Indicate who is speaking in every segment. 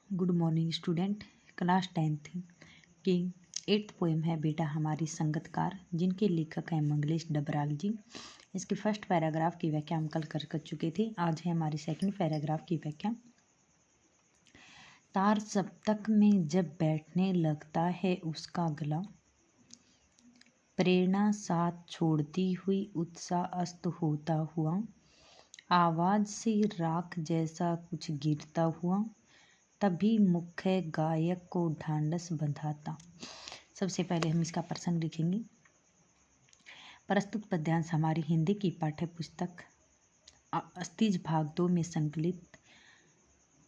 Speaker 1: Good morning student. Class 10th की 8th poem है बेटा हमारी संगतकार, जिनके लेखक हैं मंगलेश डबराल जी। इसके फर्स्ट पैराग्राफ की व्याख्या हम कल कर चुके थे। आज है हमारी सेकंड पैराग्राफ की व्याख्या। तार सप्तक में जब बैठने लगता है उसका गला, प्रेरणा साथ छोड़ती हुई उत्साह अस्त होता हुआ, आवाज से राख जैसा कुछ गिरता हुआ, तभी मुख्य गायक को ढांढस बंधाता। सबसे पहले हम इसका प्रसंग लिखेंगे। प्रस्तुत पद्यांश हमारी हिंदी की पाठ्य पुस्तक अस्तिज भाग 2 में संकलित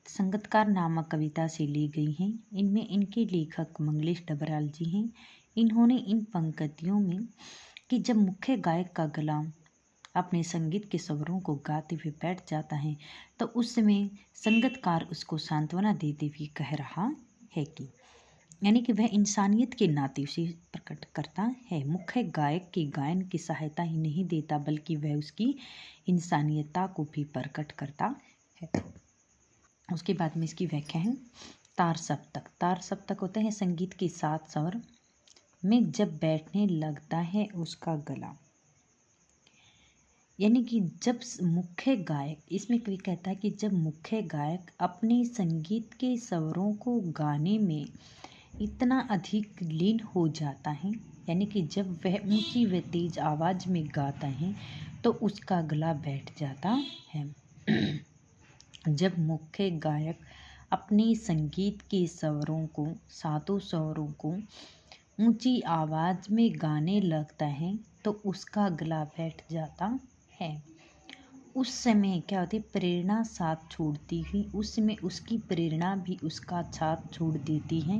Speaker 1: संगतकार नामक कविता से ली गई हैं। इनमें इनके लेखक मंगलेश डबराल जी हैं। इन्होंने इन पंक्तियों में कि जब मुख्य गायक का गला अपने संगीत के स्वरों को गाते हुए बैठ जाता है तो उस समय संगतकार उसको सांत्वना देते हुए कह रहा है कि यानी कि वह इंसानियत के नाते उसे प्रकट करता है। मुख्य गायक के गायन की सहायता ही नहीं देता बल्कि वह उसकी इंसानियता को भी प्रकट करता है। उसके बाद में इसकी व्याख्या है। तार सप्तक। तार सप्तक होते हैं संगीत के 7 स्वर में जब बैठने लगता है उसका गला, यानी कि जब मुख्य गायक, इसमें कोई कहता है कि जब मुख्य गायक अपने संगीत के स्वरों को गाने में इतना अधिक लीन हो जाता है, यानी कि जब वह ऊंची व तेज आवाज में गाता है तो उसका गला बैठ जाता है। जब मुख्य गायक अपने संगीत के स्वरों को, 7 स्वरों को ऊंची आवाज में गाने लगता है तो उसका गला बैठ जाता है। उस समय क्या होती है, प्रेरणा साथ छोड़ती हुई, उस समय उसकी प्रेरणा भी उसका साथ छोड़ देती है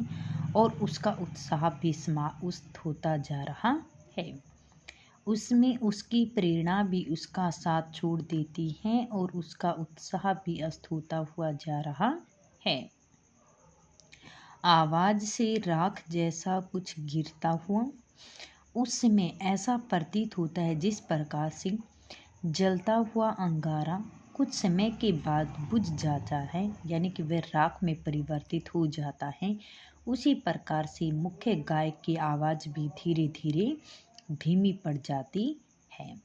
Speaker 1: और उसका उत्साह भी समाप्त होता जा रहा है। उसमें उसकी प्रेरणा भी उसका साथ छोड़ देती है और उसका उत्साह भी अस्त होता हुआ जा रहा है। आवाज से राख जैसा कुछ गिरता हुआ, उस समय ऐसा प्रतीत होता है जिस प्रकार से जलता हुआ अंगारा कुछ समय के बाद बुझ जाता है, यानी कि वह राख में परिवर्तित हो जाता है। उसी प्रकार से मुख्य गायक की आवाज भी धीरे धीरे धीमी पड़ जाती है।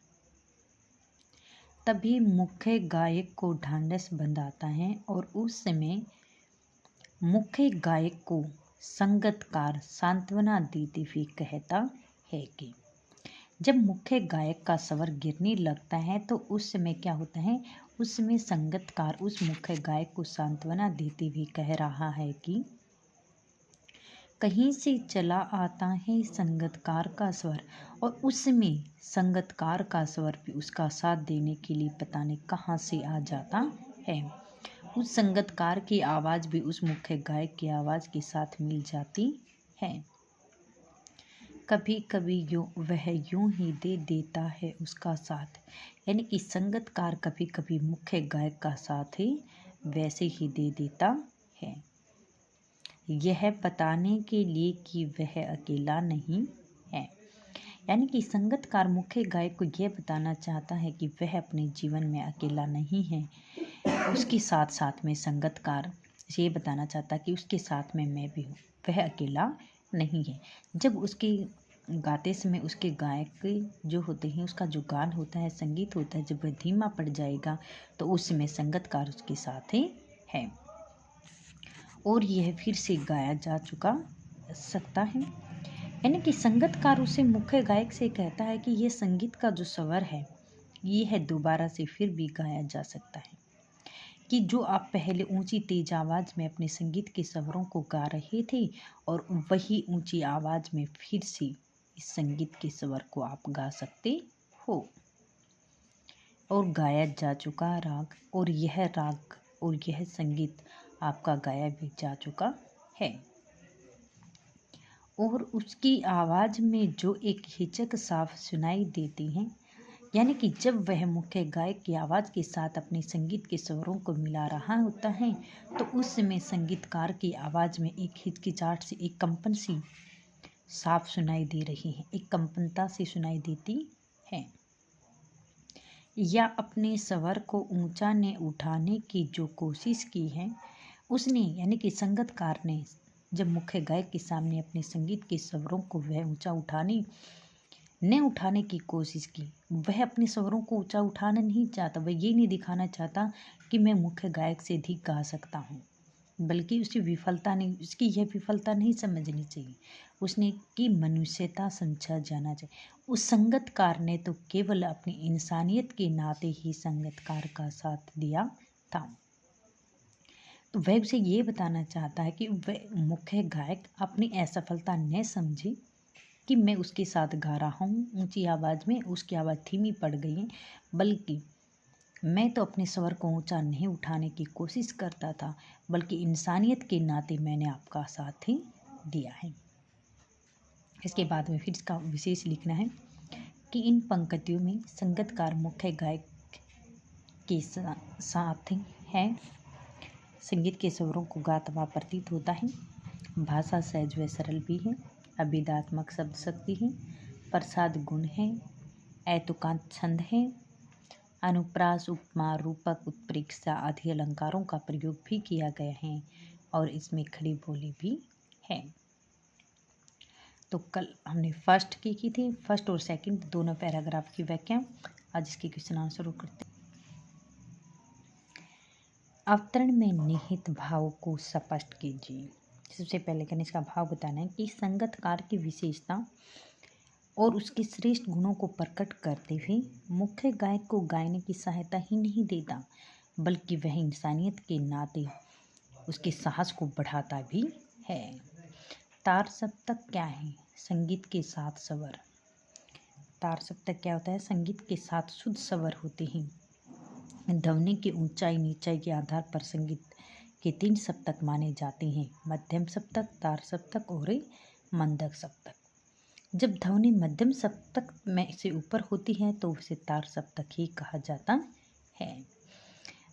Speaker 1: तभी मुख्य गायक को ढांढस बंधाता है और उस समय मुख्य गायक को संगतकार सांत्वना देते हुए कहता है कि जब मुख्य गायक का स्वर गिरने लगता है तो उस समय क्या होता है, उस समय संगतकार उस मुख्य गायक को सांत्वना देते हुए कह रहा है कि कहीं से चला आता है संगतकार का स्वर, और उसमें संगतकार का स्वर भी उसका साथ देने के लिए पता नहीं कहाँ से आ जाता है। उस संगतकार की आवाज़ भी उस मुख्य गायक की आवाज़ के साथ मिल जाती है। कभी कभी वह यूं ही दे देता है उसका साथ, यानी कि संगतकार कभी कभी मुख्य गायक का साथ ही वैसे ही दे देता है, यह बताने के लिए कि वह अकेला नहीं है। यानी कि संगतकार मुख्य गायक को यह बताना चाहता है कि वह अपने जीवन में अकेला नहीं है। उसके साथ साथ में संगतकार ये बताना चाहता है कि उसके साथ में मैं भी हूँ, वह अकेला नहीं है। जब उसके गाते समय उसके गायक जो होते हैं, उसका जो गान होता है, संगीत होता है, जब वह धीमा पड़ जाएगा तो उस समय संगतकार उसके साथ ही है और यह फिर से गाया जा चुका सकता है। यानी कि संगतकार उसे मुख्य गायक से कहता है कि यह संगीत का जो स्वर है ये है दोबारा से फिर भी गाया जा सकता है, कि जो आप पहले ऊंची तेज आवाज़ में अपने संगीत के स्वरों को गा रहे थे और वही ऊंची आवाज़ में फिर से इस संगीत के स्वर को आप गा सकते हो। और गाया जा चुका राग, और यह राग और यह संगीत आपका गाया भी जा चुका है। और उसकी आवाज़ में जो एक हिचक साफ सुनाई देती है, यानी कि जब वह मुख्य गायक की आवाज़ के साथ अपने संगीत के स्वरों को मिला रहा होता है तो उस समय संगीतकार की आवाज़ में एक हिचकिचाहट सी, एक कंपन सी साफ सुनाई दे रही है, एक कंपनता सी सुनाई देती है। या अपने स्वर को ऊंचा ने उठाने की जो कोशिश की है उसने यानी कि संगीतकार ने जब मुख्य गायक के सामने अपने संगीत के स्वरों को वह ऊंचा उठाने की कोशिश की। वह अपने स्वरों को ऊंचा उठाना नहीं चाहता, वह ये नहीं दिखाना चाहता कि मैं मुख्य गायक से अधिक गा सकता हूँ, बल्कि उसकी यह विफलता नहीं समझनी चाहिए। उसने की मनुष्यता समझा जाना चाहिए। उस संगीतकार ने तो केवल अपनी इंसानियत के नाते ही संगीतकार का साथ दिया था। तो वह उसे ये बताना चाहता है कि वह मुख्य गायक अपनी असफलता न समझे कि मैं उसके साथ गा रहा हूँ ऊंची आवाज़ में, उसकी आवाज़ धीमी पड़ गई है, बल्कि मैं तो अपने स्वर को ऊंचा नहीं उठाने की कोशिश करता था, बल्कि इंसानियत के नाते मैंने आपका साथ ही दिया है। इसके बाद में फिर इसका विशेष लिखना है कि इन पंक्तियों में संगीतकार मुख्य गायक के साथ है, संगीत के स्वरों को गाता हुआ प्रतीत होता है। भाषा सहज व सरल भी है, अभिधात्मक शब्द शक्ति है, प्रसाद गुण है, ऐतुकांत छंद है, अनुप्रास उपमा रूपक उत्प्रेक्षा आदि अलंकारों का प्रयोग भी किया गया है और इसमें खड़ी बोली भी है। तो कल हमने की थी फर्स्ट और सेकंड दोनों पैराग्राफ की व्याख्या। आज इसके क्वेश्चन आंसर शुरू करते हैं। अवतरण में निहित भाव को स्पष्ट कीजिए। सबसे पहले करने इसका भाव बताना है कि संगीतकार की विशेषता और उसके श्रेष्ठ गुणों को प्रकट करते हुए मुख्य गायक को गायने की सहायता ही नहीं देता, बल्कि वह इंसानियत के नाते उसके साहस को बढ़ाता भी है। तार सप्तक क्या है? संगीत के सात स्वर। तार सप्तक क्या होता है? संगीत के साथ शुद्ध स्वर होते हैं। ध्वनि की ऊंचाई नीचाई के आधार पर संगीत के 3 सप्तक माने जाते हैं: मध्यम सप्तक, तार सप्तक और मंदक सप्तक। जब ध्वनि मध्यम सप्तक में से ऊपर होती है तो उसे तार सप्तक ही कहा जाता है।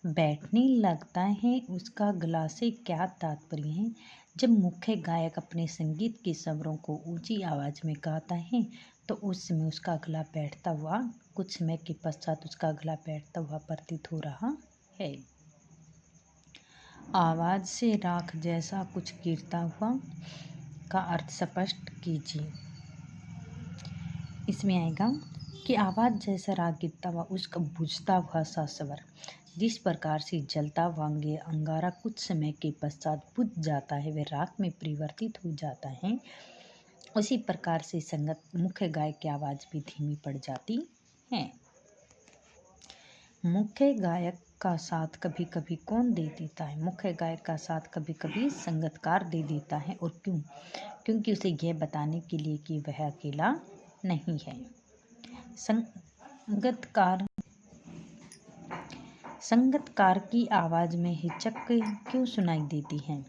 Speaker 1: बैठने लगता है उसका गला से क्या तात्पर्य है? जब मुख्य गायक अपने संगीत के स्वरों को ऊंची आवाज में गाता है तो उस समय उसका गला बैठता हुआ, कुछ समय के पश्चात उसका गला बैठता हुआ प्रतीत हो रहा है। आवाज से राख जैसा कुछ गिरता हुआ का अर्थ स्पष्ट कीजिए। इसमें आएगा कि आवाज जैसा राख गिरता हुआ, उसका बुझता हुआ सा स्वर। जिस प्रकार से जलता हुआ अंगारा कुछ समय के पश्चात बुझ जाता है, वह राख में परिवर्तित हो जाता है, उसी प्रकार से मुख्य गायक की आवाज़ भी धीमी पड़ जाती है। मुख्य गायक का साथ कभी कभी कौन दे देता है? मुख्य गायक का साथ कभी कभी संगीतकार दे देता है। और क्यों? क्योंकि उसे यह बताने के लिए कि वह अकेला नहीं है। संगीतकार की आवाज़ में हिचक क्यों सुनाई देती है?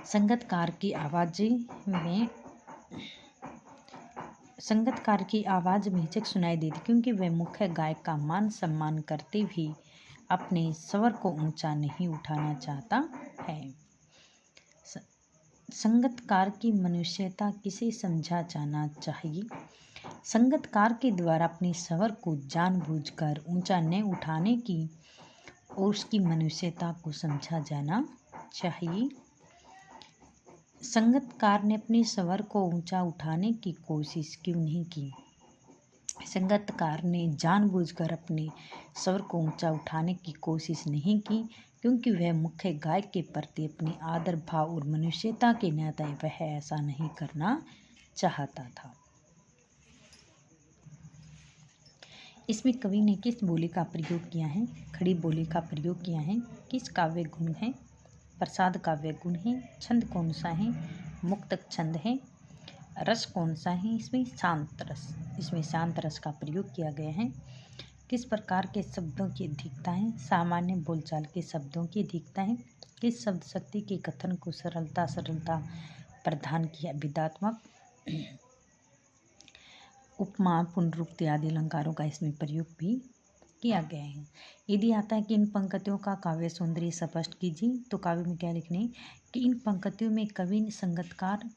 Speaker 1: संगीतकार की आवाज़ में हिचक सुनाई देती क्योंकि वह मुख्य गायक का मान सम्मान करते भी अपने स्वर को ऊंचा नहीं उठाना चाहता है। संगीतकार की मनुष्यता किसे समझा जाना चाहिए? संगीतकार के द्वारा अपने स्वर को जानबूझकर ऊंचा न उठाने की और उसकी मनुष्यता को समझा जाना चाहिए। संगीतकार ने अपने स्वर को ऊंचा उठाने की कोशिश क्यों नहीं की? संगीतकार ने जानबूझकर अपने स्वर को ऊंचा उठाने की कोशिश नहीं की क्योंकि वह मुख्य गायक के प्रति अपने आदर भाव और मनुष्यता के नाते वह ऐसा नहीं करना चाहता था। इसमें कवि ने किस बोली का प्रयोग किया है? खड़ी बोली का प्रयोग किया है। किस काव्य गुण है? प्रसाद काव्य गुण है। छंद कौन सा है? मुक्तक छंद है। रस कौन सा है? इसमें शांत रस। इसमें शांत रस का प्रयोग किया गया है। किस प्रकार के शब्दों की अधिकता है? सामान्य बोलचाल के शब्दों की अधिकता है। किस शब्द शक्ति के कथन को सरलता प्रदान किया? विधात्मक उपमा, पुनरुक्ति आदि अलंकारों का इसमें प्रयोग भी किया गया है। यदि आता है कि इन पंक्तियों का काव्य सौंदर्य स्पष्ट कीजिए, तो काव्य में क्या लिखने कि इन पंक्तियों में कवि ने संगीतकार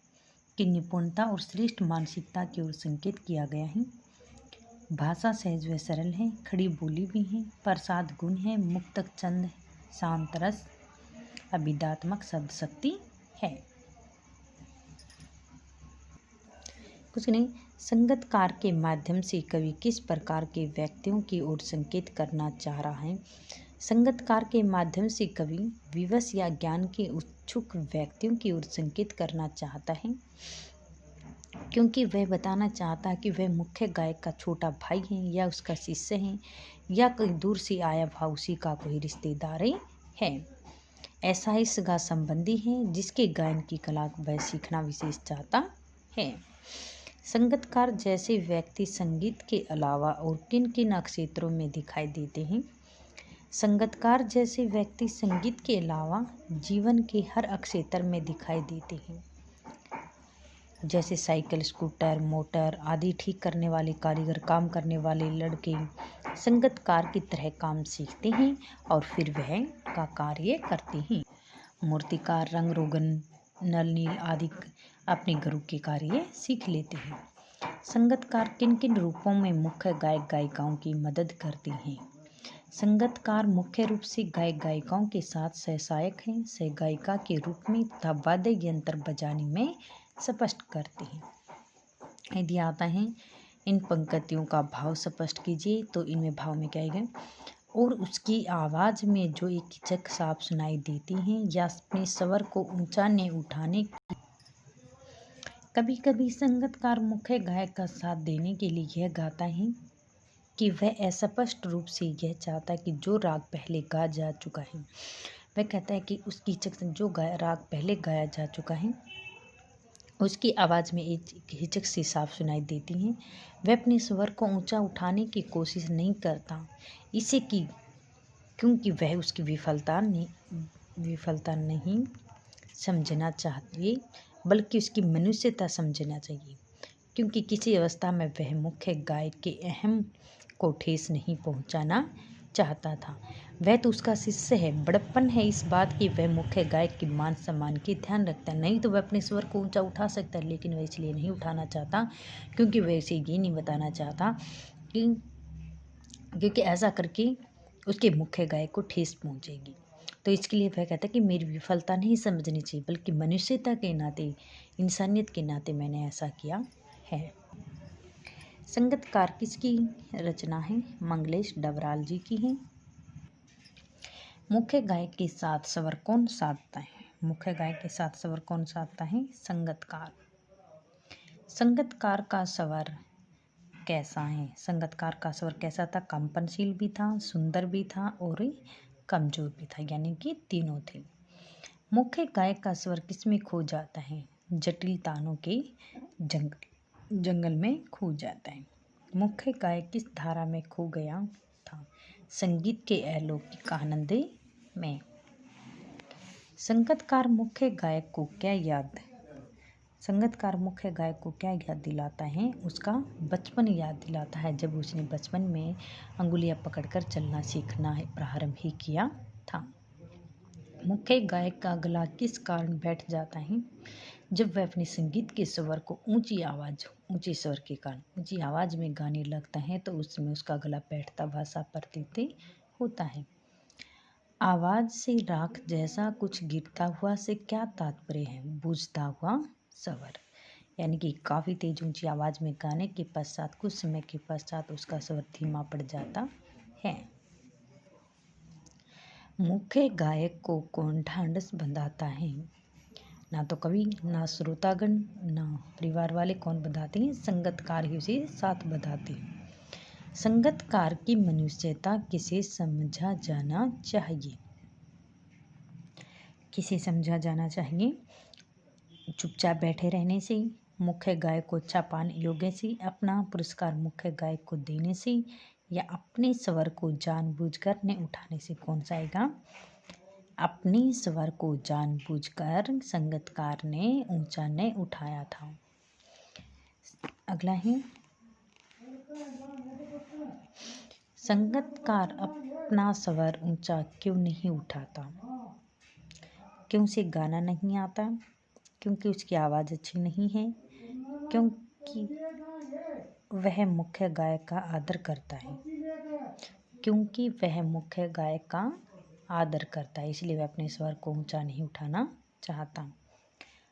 Speaker 1: की निपुणता और श्रेष्ठ मानसिकता की ओर संकेत किया गया है। भाषा सहज व सरल है, खड़ी बोली भी है, प्रसाद गुण है, मुक्तक छंद, शांत रस अभिधात्मक शब्द शक्ति है। कुछ नहीं, संगतकार के माध्यम से कवि किस प्रकार के व्यक्तियों की ओर संकेत करना चाह रहा है। संगतकार के माध्यम से कवि विवश या ज्ञान के उत्सुक व्यक्तियों की ओर संकेत करना चाहता है, क्योंकि वह बताना चाहता है कि वह मुख्य गायक का छोटा भाई है या उसका शिष्य है या कोई दूर से आया भाव उसी का कोई रिश्तेदार है। ऐसा ही सगा संबंधी है जिसके गायन की कला को वह सीखना विशेष चाहता है। संगतकार जैसे व्यक्ति संगीत के अलावा और किन किन क्षेत्रों में दिखाई देते हैं। संगतकार जैसे व्यक्ति संगीत के अलावा जीवन के हर क्षेत्र में दिखाई देते हैं, जैसे साइकिल, स्कूटर, मोटर आदि ठीक करने वाले कारीगर, काम करने वाले लड़के संगतकार की तरह काम सीखते हैं और फिर वह का कार्य करते हैं। मूर्तिकार रंग रोगन, नल नील आदि अपने गुरु के कार्य सीख लेते हैं। संगतकार किन किन रूपों में मुख्य गायक गायिकाओं की मदद करते हैं। संगतकार मुख्य रूप से गायक गायिकाओं के साथ सहसहायक हैं, सहगायिका के रूप में तथा वाद्य यंत्र बजाने में स्पष्ट करते हैं। यदि आता है इन पंक्तियों का भाव स्पष्ट कीजिए, तो इनमें भाव में क्या है और उसकी आवाज़ में जो एक हिचक साफ सुनाई देती हैं या अपने स्वर को ऊंचा ने उठाने की। कभी कभी संगतकार मुख्य गायक का साथ देने के लिए यह गाता है कि वह अस्पष्ट रूप से यह चाहता है कि जो राग पहले गा जा चुका है, वह कहता है कि उसकी हिचक जो राग पहले गाया जा चुका है उसकी आवाज़ में एक हिचक सी साफ सुनाई देती हैं। वह अपने स्वर को ऊंचा उठाने की कोशिश नहीं करता, इसे कि क्योंकि वह उसकी विफलता नहीं समझना चाहिए, बल्कि उसकी मनुष्यता समझना चाहिए, क्योंकि किसी अवस्था में वह मुख्य गायक के अहम को ठेस नहीं पहुंचाना चाहता था। वह तो उसका शिष्य है, बड़प्पन है इस बात की वह मुख्य गायक की मान सम्मान की ध्यान रखता है। नहीं तो वह अपने स्वर को ऊंचा उठा सकता है, लेकिन वह इसलिए नहीं उठाना चाहता क्योंकि वह इसे ये नहीं बताना चाहता क्योंकि ऐसा करके उसके मुख्य गायक को ठेस पहुंचेगी। तो इसके लिए वह कहता है कि मेरी विफलता नहीं समझनी चाहिए, बल्कि मनुष्यता के नाते, इंसानियत के नाते मैंने ऐसा किया है। संगतकार किसकी रचना है? मंगलेश डबराल जी की है। मुख्य गायक के साथ स्वर कौन साधता है? मुख्य गायक के साथ स्वर कौन साधता है? संगतकार। संगतकार का स्वर कैसा है? संगतकार का स्वर कैसा था? कंपनशील भी था, सुंदर भी था और कमजोर भी था, यानी कि तीनों थे। मुख्य गायक का स्वर किसमें खो जाता है? जटिल तानों के जंगल में खो जाता है। मुख्य गायक किस धारा में खो गया था? संगीत के अलौकिक आनंद में। संगतकार मुख्य गायक को क्या याद दिलाता है? उसका बचपन याद दिलाता है, जब उसने बचपन में अंगुलियां पकड़कर चलना सीखना प्रारंभ ही किया था। मुख्य गायक का गला किस कारण बैठ जाता है? जब वह अपने संगीत के स्वर को ऊंचे स्वर के कारण ऊंची आवाज़ में गाने लगता है, तो उसमें उसका गला बैठता हुआ सा प्रतीत होता है। आवाज़ से राख जैसा कुछ गिरता हुआ से क्या तात्पर्य है? बूझता हुआ स्वर, यानी कि काफ़ी तेज ऊंची आवाज़ में गाने के पश्चात कुछ समय के पश्चात उसका स्वर धीमा पड़ जाता है। मुख्य गायक को कौन ढांढस बंधाता है? ना तो कवि, ना श्रोतागण, ना परिवार वाले। कौन बंधाते हैं? संगतकार ही उसे साथ बंधाते हैं। संगतकार की मनुष्यता किसे समझा जाना चाहिए? किसे समझा जाना चाहिए? चुपचाप बैठे रहने से, मुख्य गायक को अच्छा पाने योग्य से, अपना पुरस्कार मुख्य गायक को देने से, या अपने स्वर को जानबूझकर न उठाने से। कौन सा आएगा? अपने स्वर को जानबूझकर संगतकार ने ऊंचा न उठाया था। अगला है, संगतकार अपना स्वर ऊंचा क्यों नहीं उठाता? क्यों उसे गाना नहीं आता? क्योंकि उसकी आवाज़ अच्छी नहीं है, क्योंकि वह मुख्य गायक का आदर करता है, क्योंकि वह मुख्य गायक का आदर करता है, इसलिए वह अपने स्वर को ऊंचा नहीं उठाना चाहता।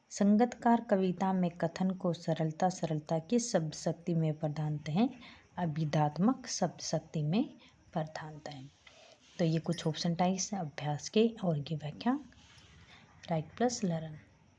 Speaker 1: संगतकार कविता में कथन को सरलता किस शब्द शक्ति में प्रधानता है? अभिधात्मक शब्द शक्ति में प्रधानता है। तो ये कुछ ऑप्शन टाइप्स हैं अभ्यास के और ये व्याख्या। Right plus learn.